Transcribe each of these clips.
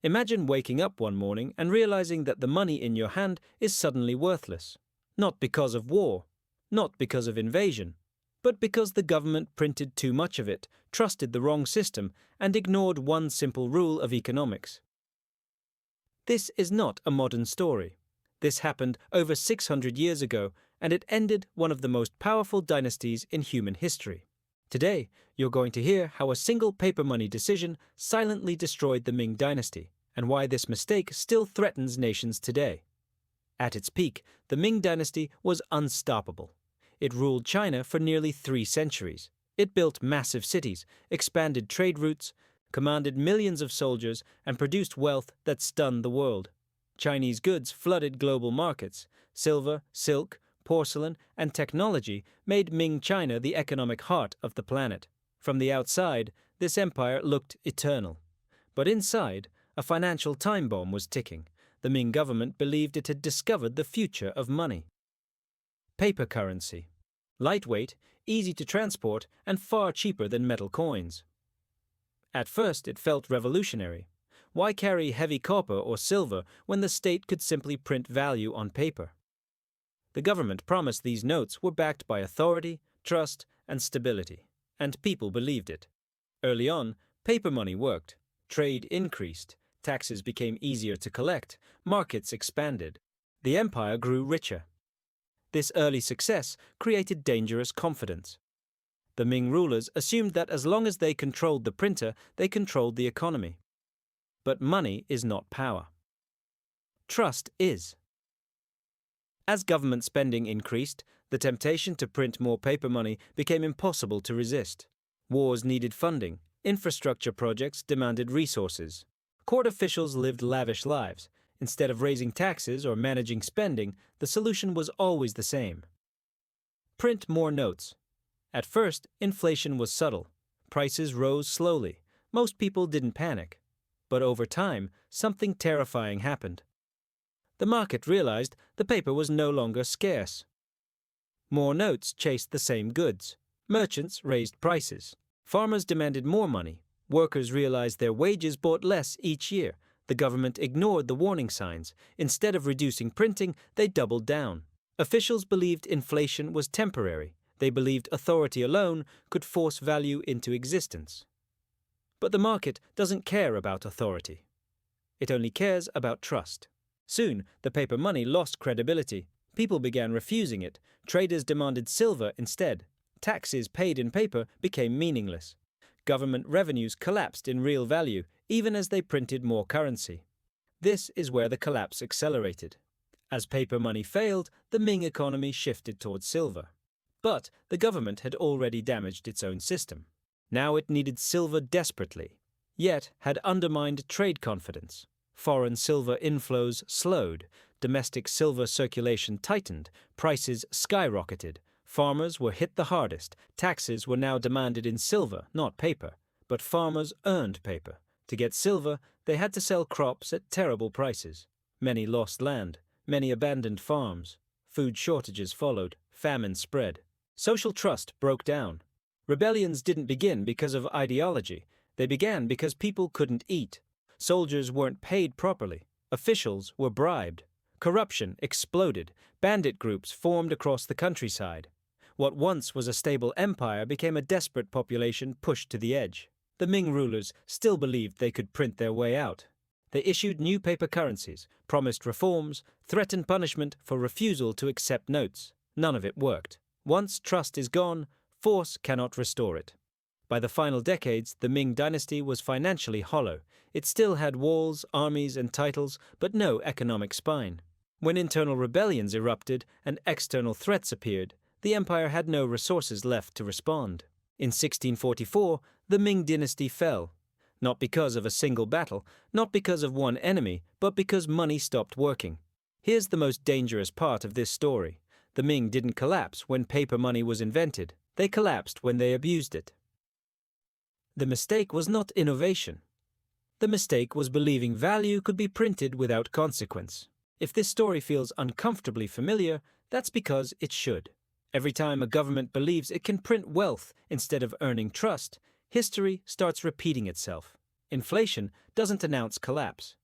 Imagine waking up one morning and realizing that the money in your hand is suddenly worthless. Not because of war, not because of invasion, but because the government printed too much of it, trusted the wrong system, and ignored one simple rule of economics. This is not a modern story. This happened over 600 years ago, and it ended one of the most powerful dynasties in human history. Today, you're going to hear how a single paper money decision silently destroyed the Ming Dynasty, and why this mistake still threatens nations today. At its peak, the Ming Dynasty was unstoppable. It ruled China for nearly 3 centuries. It built massive cities, expanded trade routes, commanded millions of soldiers, and produced wealth that stunned the world. Chinese goods flooded global markets. Silver, silk, porcelain, and technology made Ming China the economic heart of the planet. From the outside, this empire looked eternal. But inside, a financial time bomb was ticking. The Ming government believed it had discovered the future of money. Paper currency. Lightweight, easy to transport, and far cheaper than metal coins. At first, it felt revolutionary. Why carry heavy copper or silver when the state could simply print value on paper? The government promised these notes were backed by authority, trust, and stability, and people believed it. Early on, paper money worked. Trade increased, taxes became easier to collect, markets expanded. The empire grew richer. This early success created dangerous confidence. The Ming rulers assumed that as long as they controlled the printer, they controlled the economy. But money is not power. Trust is. As government spending increased, the temptation to print more paper money became impossible to resist. Wars needed funding, infrastructure projects demanded resources. Court officials lived lavish lives. Instead of raising taxes or managing spending, the solution was always the same. Print more notes. At first, inflation was subtle. Prices rose slowly. Most people didn't panic. But over time, something terrifying happened. The market realized the paper was no longer scarce. More notes chased the same goods. Merchants raised prices. Farmers demanded more money. Workers realized their wages bought less each year. The government ignored the warning signs. Instead of reducing printing, they doubled down. Officials believed inflation was temporary. They believed authority alone could force value into existence. But the market doesn't care about authority. It only cares about trust. Soon, the paper money lost credibility. People began refusing it. Traders demanded silver instead. Taxes paid in paper became meaningless. Government revenues collapsed in real value, even as they printed more currency. This is where the collapse accelerated. As paper money failed, the Ming economy shifted towards silver. But the government had already damaged its own system. Now it needed silver desperately, yet had undermined trade confidence. Foreign silver inflows slowed, domestic silver circulation tightened, prices skyrocketed. Farmers were hit the hardest. Taxes were now demanded in silver, not paper. But farmers earned paper. To get silver, they had to sell crops at terrible prices. Many lost land. Many abandoned farms. Food shortages followed. Famine spread. Social trust broke down. Rebellions didn't begin because of ideology. They began because people couldn't eat. Soldiers weren't paid properly. Officials were bribed. Corruption exploded. Bandit groups formed across the countryside. What once was a stable empire became a desperate population pushed to the edge. The Ming rulers still believed they could print their way out. They issued new paper currencies, promised reforms, threatened punishment for refusal to accept notes. None of it worked. Once trust is gone, force cannot restore it. By the final decades, the Ming Dynasty was financially hollow. It still had walls, armies, and titles, but no economic spine. When internal rebellions erupted and external threats appeared, the empire had no resources left to respond. In 1644, the Ming Dynasty fell. Not because of a single battle, not because of one enemy, but because money stopped working. Here's the most dangerous part of this story. The Ming didn't collapse when paper money was invented. They collapsed when they abused it. The mistake was not innovation. The mistake was believing value could be printed without consequence. If this story feels uncomfortably familiar, that's because it should. Every time a government believes it can print wealth instead of earning trust, history starts repeating itself. Inflation doesn't announce collapse.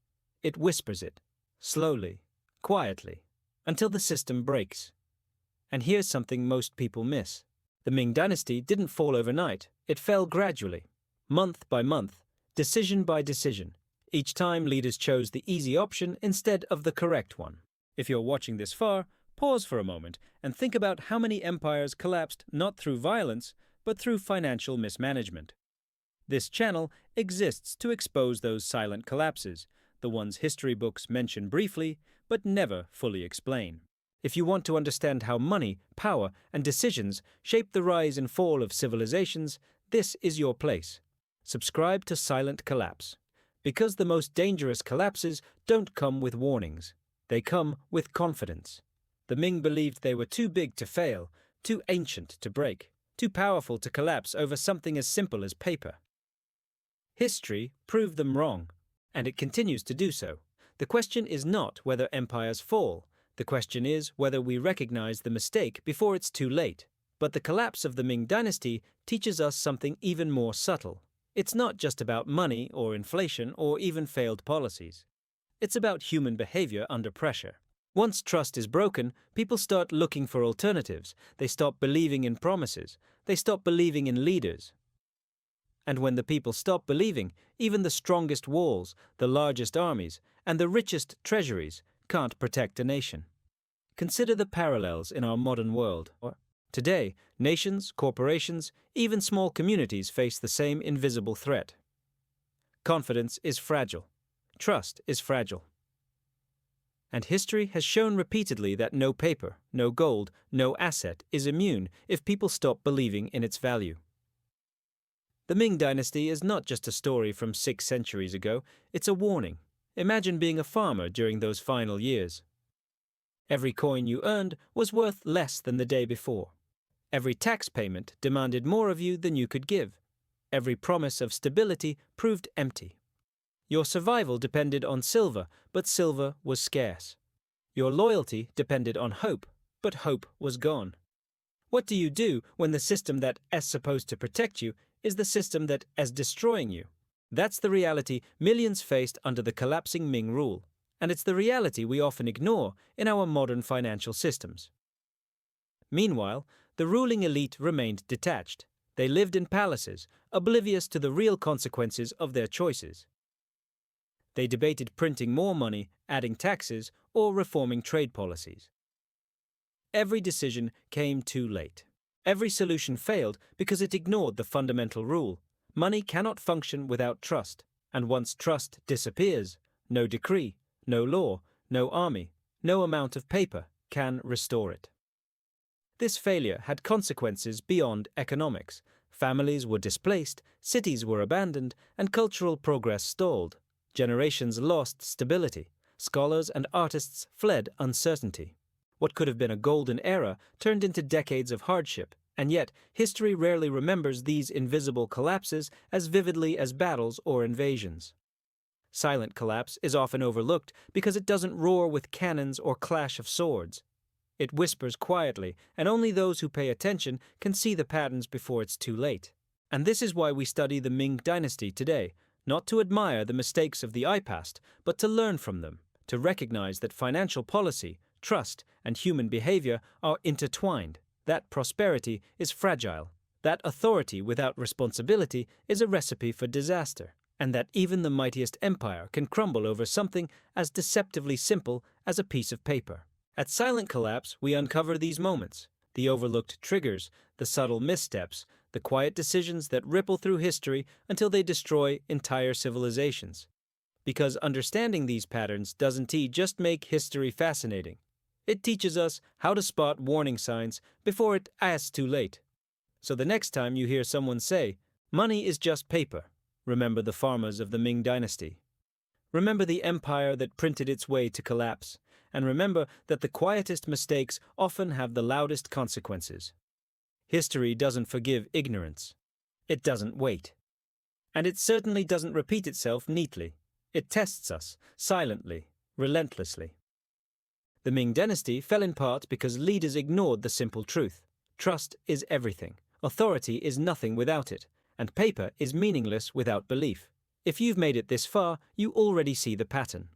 It whispers it, slowly, quietly, until the system breaks. And here's something most people miss. The Ming Dynasty didn't fall overnight. It fell gradually, month by month, decision by decision. Each time leaders chose the easy option instead of the correct one. If you're watching this far, pause for a moment and think about how many empires collapsed not through violence, but through financial mismanagement. This channel exists to expose those silent collapses, the ones history books mention briefly, but never fully explain. If you want to understand how money, power, and decisions shape the rise and fall of civilizations, this is your place. Subscribe to Silent Collapse. Because the most dangerous collapses don't come with warnings. They come with confidence. The Ming believed they were too big to fail, too ancient to break, too powerful to collapse over something as simple as paper. History proved them wrong, and it continues to do so. The question is not whether empires fall. The question is whether we recognize the mistake before it's too late. But the collapse of the Ming Dynasty teaches us something even more subtle. It's not just about money or inflation or even failed policies. It's about human behavior under pressure. Once trust is broken, people start looking for alternatives. They stop believing in promises. They stop believing in leaders. And when the people stop believing, even the strongest walls, the largest armies, and the richest treasuries can't protect a nation. Consider the parallels in our modern world. Today, nations, corporations, even small communities face the same invisible threat. Confidence is fragile. Trust is fragile. And history has shown repeatedly that no paper, no gold, no asset is immune if people stop believing in its value. The Ming Dynasty is not just a story from 6 centuries ago, it's a warning. Imagine being a farmer during those final years. Every coin you earned was worth less than the day before. Every tax payment demanded more of you than you could give. Every promise of stability proved empty. Your survival depended on silver, but silver was scarce. Your loyalty depended on hope, but hope was gone. What do you do when the system that is supposed to protect you is the system that is destroying you? That's the reality millions faced under the collapsing Ming rule, and it's the reality we often ignore in our modern financial systems. Meanwhile, the ruling elite remained detached. They lived in palaces, oblivious to the real consequences of their choices. They debated printing more money, adding taxes, or reforming trade policies. Every decision came too late. Every solution failed because it ignored the fundamental rule. Money cannot function without trust, and once trust disappears, no decree, no law, no army, no amount of paper can restore it. This failure had consequences beyond economics. Families were displaced, cities were abandoned, and cultural progress stalled. Generations lost stability. Scholars and artists fled uncertainty. What could have been a golden era turned into decades of hardship, and yet history rarely remembers these invisible collapses as vividly as battles or invasions. Silent collapse is often overlooked because it doesn't roar with cannons or clash of swords. It whispers quietly, and only those who pay attention can see the patterns before it's too late. And this is why we study the Ming Dynasty today, not to admire the mistakes of the past, but to learn from them, to recognize that financial policy, trust, and human behavior are intertwined, that prosperity is fragile, that authority without responsibility is a recipe for disaster, and that even the mightiest empire can crumble over something as deceptively simple as a piece of paper. At Silent Collapse, we uncover these moments, the overlooked triggers, the subtle missteps, the quiet decisions that ripple through history until they destroy entire civilizations. Because understanding these patterns doesn't just make history fascinating. It teaches us how to spot warning signs before it is too late. So the next time you hear someone say, "Money is just paper," remember the farmers of the Ming Dynasty. Remember the empire that printed its way to collapse, and remember that the quietest mistakes often have the loudest consequences. History doesn't forgive ignorance. It doesn't wait. And it certainly doesn't repeat itself neatly. It tests us, silently, relentlessly. The Ming Dynasty fell in part because leaders ignored the simple truth. Trust is everything. Authority is nothing without it. And paper is meaningless without belief. If you've made it this far, you already see the pattern.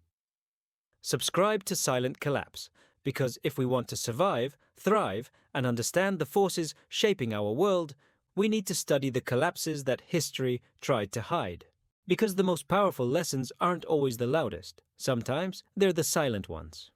Subscribe to Silent Collapse, because if we want to survive, thrive, and understand the forces shaping our world, we need to study the collapses that history tried to hide. Because the most powerful lessons aren't always the loudest. Sometimes they're the silent ones.